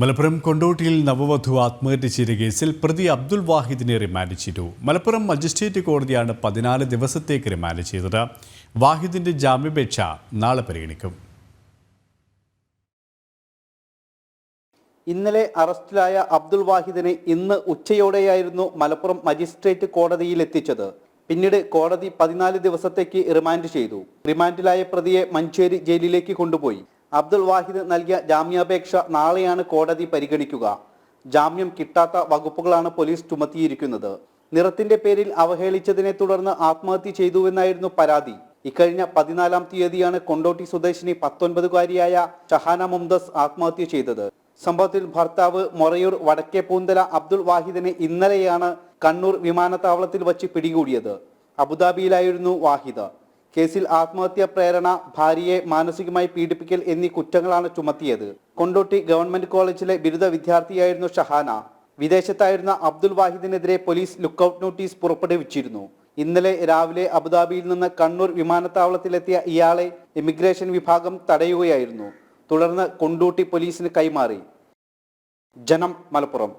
മലപ്പുറം കൊണ്ടോട്ടിയിൽ നവവധു ആത്മഹത്യ ചെയ്ത കേസിൽ പ്രതി അബ്ദുൽ വാഹിദിനെ റിമാൻഡ് ചെയ്തു. മലപ്പുറം മജിസ്ട്രേറ്റ് കോടതിയാണ് 14 ദിവസത്തേക്ക് റിമാൻഡ് ചെയ്തത്. വാഹിദിന്റെ ജാമ്യാപേക്ഷ നാളെ പരിഗണിക്കും. ഇന്നലെ അറസ്റ്റിലായ അബ്ദുൽ വാഹിദിനെ ഇന്ന് ഉച്ചയോടെയായിരുന്നു മലപ്പുറം മജിസ്ട്രേറ്റ് കോടതിയിൽ എത്തിച്ചത്. പിന്നീട് കോടതി 14 ദിവസത്തേക്ക് റിമാൻഡ് ചെയ്തു. റിമാൻഡിലായ പ്രതിയെ മഞ്ചേരി ജയിലിലേക്ക് കൊണ്ടുപോയി. അബ്ദുൽ വാഹിദ് നൽകിയ ജാമ്യാപേക്ഷ നാളെയാണ് കോടതി പരിഗണിക്കുക. ജാമ്യം കിട്ടാത്ത വകുപ്പുകളാണ് പോലീസ് ചുമത്തിയിരിക്കുന്നത്. നിറത്തിന്റെ പേരിൽ അവഹേളിച്ചതിനെ തുടർന്ന് ആത്മഹത്യ ചെയ്തുവെന്നായിരുന്നു പരാതി. ഇക്കഴിഞ്ഞ 14-ാം തീയതിയാണ് കൊണ്ടോട്ടി സ്വദേശിനി 19-കാരിയായ ഷഹാന മുംതസ് ആത്മഹത്യ ചെയ്തത്. സംഭവത്തിൽ ഭർത്താവ് മൊറയൂർ വടക്കേപൂന്തല അബ്ദുൽ വാഹിദിനെ ഇന്നലെയാണ് കണ്ണൂർ വിമാനത്താവളത്തിൽ വച്ച് പിടികൂടിയത്. അബുദാബിയിലായിരുന്നു വാഹിദ്. കേസിൽ ആത്മഹത്യാ പ്രേരണ, ഭാര്യയെ മാനസികമായി പീഡിപ്പിക്കൽ എന്നീ കുറ്റങ്ങളാണ് ചുമത്തിയത്. കൊണ്ടോട്ടി ഗവൺമെന്റ് കോളേജിലെ ബിരുദ വിദ്യാർത്ഥിയായിരുന്നു ഷഹാന. വിദേശത്തായിരുന്ന അബ്ദുൽ വാഹിദിനെതിരെ പോലീസ് ലുക്കൌട്ട് നോട്ടീസ് പുറപ്പെടുവിച്ചിരുന്നു. ഇന്നലെ രാവിലെ അബുദാബിയിൽ നിന്ന് കണ്ണൂർ വിമാനത്താവളത്തിലെത്തിയ ഇയാളെ ഇമിഗ്രേഷൻ വിഭാഗം തടയുകയായിരുന്നു. തുടർന്ന് കൊണ്ടോട്ടി പോലീസിന് കൈമാറി. ജനം, മലപ്പുറം.